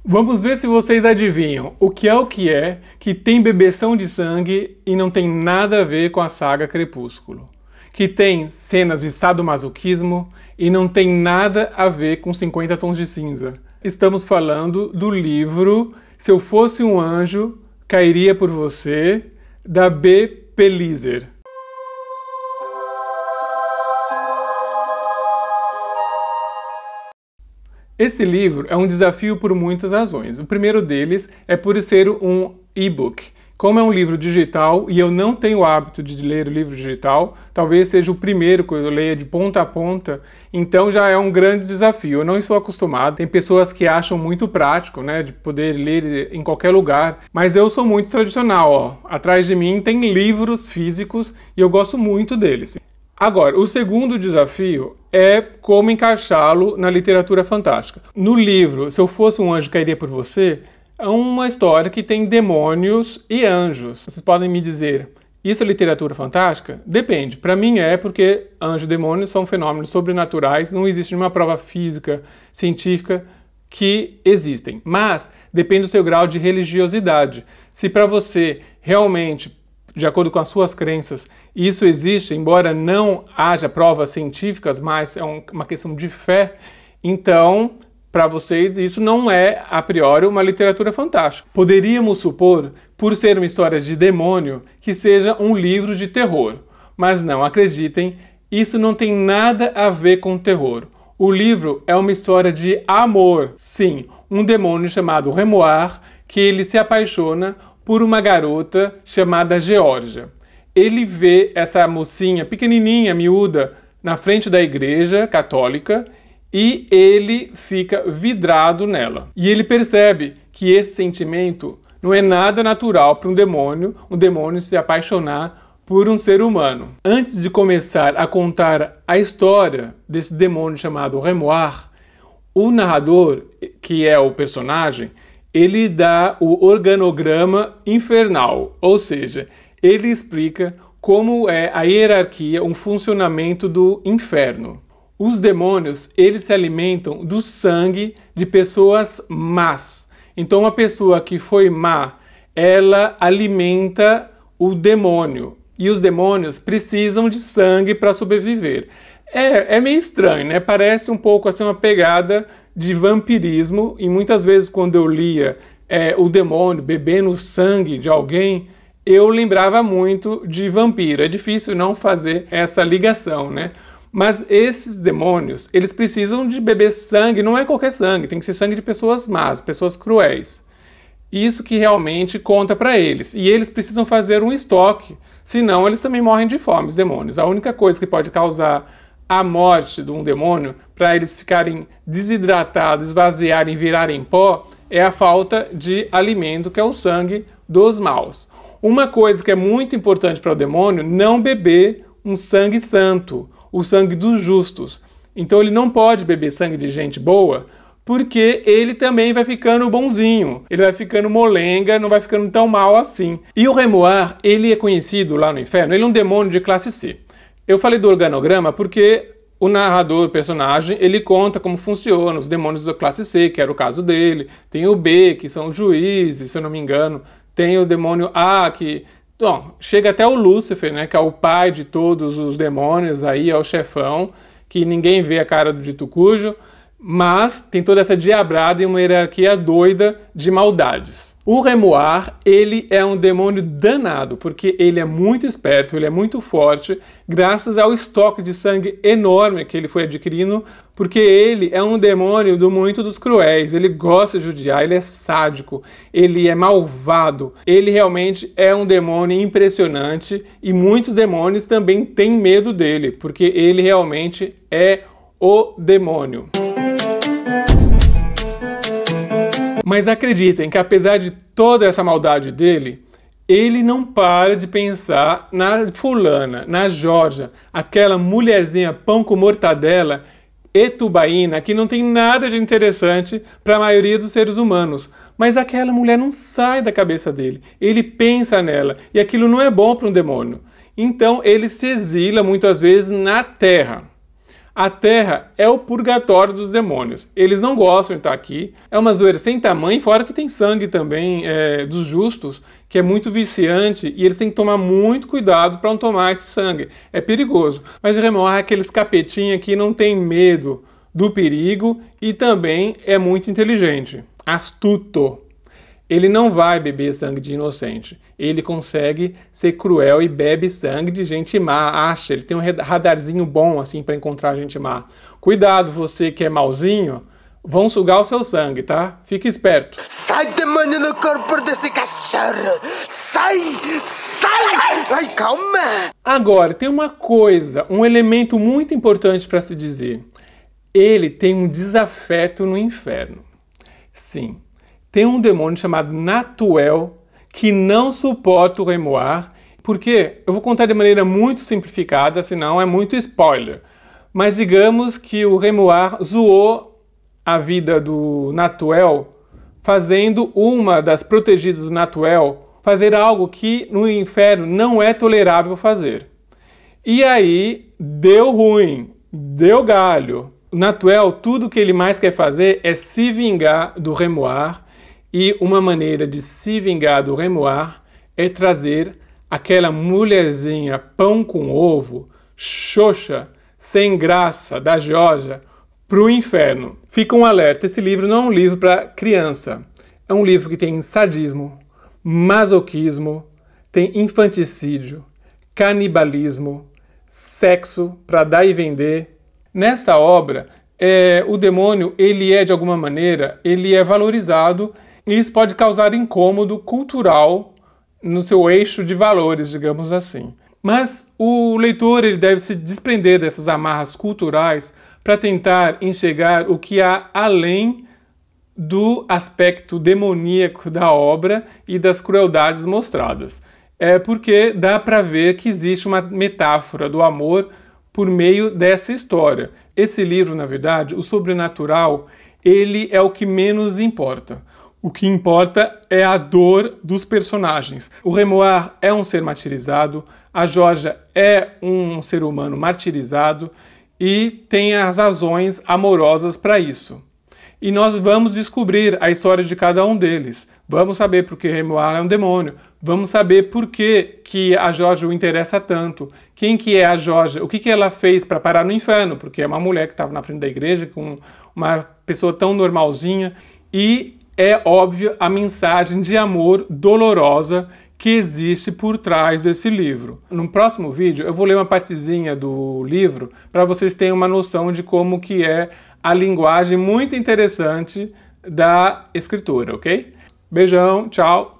Vamos ver se vocês adivinham o que é que tem bebeção de sangue e não tem nada a ver com a saga Crepúsculo. Que tem cenas de sadomasoquismo e não tem nada a ver com 50 Tons de Cinza. Estamos falando do livro Se Eu Fosse um Anjo, Cairia por Você, da B. Pellicer. Esse livro é um desafio por muitas razões. O primeiro deles é por ser um e-book. Como é um livro digital e eu não tenho o hábito de ler o livro digital, talvez seja o primeiro que eu leia de ponta a ponta, então já é um grande desafio. Eu não estou acostumado. Tem pessoas que acham muito prático, né, de poder ler em qualquer lugar, mas eu sou muito tradicional. Ó. Atrás de mim tem livros físicos e eu gosto muito deles. Agora, o segundo desafio é como encaixá-lo na literatura fantástica. No livro Se Eu Fosse um Anjo, Cairia por Você, é uma história que tem demônios e anjos. Vocês podem me dizer, isso é literatura fantástica? Depende. Para mim é, porque anjo e demônio são fenômenos sobrenaturais, não existe nenhuma prova física, científica que existem. Mas depende do seu grau de religiosidade. Se para você realmente, de acordo com as suas crenças, isso existe, embora não haja provas científicas, mas é uma questão de fé, então, para vocês, isso não é, a priori, uma literatura fantástica. Poderíamos supor, por ser uma história de demônio, que seja um livro de terror. Mas não, acreditem, isso não tem nada a ver com terror. O livro é uma história de amor. Sim, um demônio chamado Grimoire, que ele se apaixona por uma garota chamada Georgia. Ele vê essa mocinha pequenininha, miúda, na frente da igreja católica e ele fica vidrado nela. E ele percebe que esse sentimento não é nada natural para um demônio se apaixonar por um ser humano. Antes de começar a contar a história desse demônio chamado Grimoire, o narrador, que é o personagem, ele dá o organograma infernal, ou seja, ele explica como é a hierarquia, um funcionamento do inferno. Os demônios, eles se alimentam do sangue de pessoas más. Então, uma pessoa que foi má, ela alimenta o demônio. E os demônios precisam de sangue para sobreviver. É meio estranho, né? Parece um pouco assim uma pegada de vampirismo. E muitas vezes quando eu lia o demônio bebendo o sangue de alguém, eu lembrava muito de vampiro. É difícil não fazer essa ligação, né? Mas esses demônios, eles precisam de beber sangue, não é qualquer sangue, tem que ser sangue de pessoas más, pessoas cruéis. Isso que realmente conta para eles. E eles precisam fazer um estoque, senão eles também morrem de fome, os demônios. A única coisa que pode causar a morte de um demônio, para eles ficarem desidratados, esvaziarem, virarem pó, é a falta de alimento, que é o sangue dos maus. Uma coisa que é muito importante para o demônio, não beber um sangue santo, o sangue dos justos. Então ele não pode beber sangue de gente boa, porque ele também vai ficando bonzinho, ele vai ficando molenga, não vai ficando tão mal assim. E o Grimoire, ele é conhecido lá no inferno, ele é um demônio de classe C. Eu falei do organograma porque o narrador, o personagem, ele conta como funciona os demônios da classe C, que era o caso dele. Tem o B, que são os juízes, se eu não me engano. Tem o demônio A, que... Bom, chega até o Lúcifer, né, que é o pai de todos os demônios, aí é o chefão, que ninguém vê a cara do dito cujo, mas tem toda essa diabrada e uma hierarquia doida de maldades. O Grimoire, ele é um demônio danado, porque ele é muito esperto, ele é muito forte, graças ao estoque de sangue enorme que ele foi adquirindo, porque ele é um demônio do muito dos cruéis, ele gosta de judiar, ele é sádico, ele é malvado, ele realmente é um demônio impressionante e muitos demônios também têm medo dele, porque ele realmente é o demônio. Mas acreditem que apesar de toda essa maldade dele, ele não para de pensar na fulana, na Georgia, aquela mulherzinha pão com mortadela e tubaína que não tem nada de interessante para a maioria dos seres humanos. Mas aquela mulher não sai da cabeça dele. Ele pensa nela e aquilo não é bom para um demônio. Então ele se exila muitas vezes na terra. A Terra é o purgatório dos demônios. Eles não gostam de estar aqui. É uma zoeira sem tamanho, fora que tem sangue também dos justos, que é muito viciante, e eles têm que tomar muito cuidado para não tomar esse sangue. É perigoso. Mas o Grimoire é aqueles capetinha que não tem medo do perigo e também é muito inteligente. Astuto. Ele não vai beber sangue de inocente. Ele consegue ser cruel e bebe sangue de gente má. Acha, ele tem um radarzinho bom assim para encontrar gente má. Cuidado, você que é malzinho, vão sugar o seu sangue, tá? Fique esperto. Sai, demônio, no corpo desse cachorro! Sai! Sai! Ai, calma! Agora, tem uma coisa, um elemento muito importante para se dizer. Ele tem um desafeto no inferno. Sim. Tem um demônio chamado Natuel que não suporta o Grimoire. Por quê? Eu vou contar de maneira muito simplificada, senão é muito spoiler. Mas digamos que o Grimoire zoou a vida do Natuel, fazendo uma das protegidas do Natuel fazer algo que no inferno não é tolerável fazer. E aí deu ruim, deu galho. O Natuel, tudo que ele mais quer fazer é se vingar do Grimoire. E uma maneira de se vingar do Grimoire é trazer aquela mulherzinha pão com ovo, xoxa, sem graça, da Geórgia, para o inferno. Fica um alerta, esse livro não é um livro para criança. É um livro que tem sadismo, masoquismo, tem infanticídio, canibalismo, sexo para dar e vender. Nessa obra, o demônio, ele é de alguma maneira, ele é valorizado. E isso pode causar incômodo cultural no seu eixo de valores, digamos assim. Mas o leitor ele deve se desprender dessas amarras culturais para tentar enxergar o que há além do aspecto demoníaco da obra e das crueldades mostradas. É porque dá para ver que existe uma metáfora do amor por meio dessa história. Esse livro, na verdade, o sobrenatural, ele é o que menos importa. O que importa é a dor dos personagens. O Grimoire é um ser martirizado, a Geórgia é um ser humano martirizado e tem as razões amorosas para isso. E nós vamos descobrir a história de cada um deles. Vamos saber por que Grimoire é um demônio. Vamos saber por que a Geórgia o interessa tanto. Quem que é a Geórgia? O que ela fez para parar no inferno? Porque é uma mulher que estava na frente da igreja com uma pessoa tão normalzinha. E é óbvio a mensagem de amor dolorosa que existe por trás desse livro. No próximo vídeo eu vou ler uma partezinha do livro para vocês terem uma noção de como que é a linguagem muito interessante da escritora, ok? Beijão, tchau!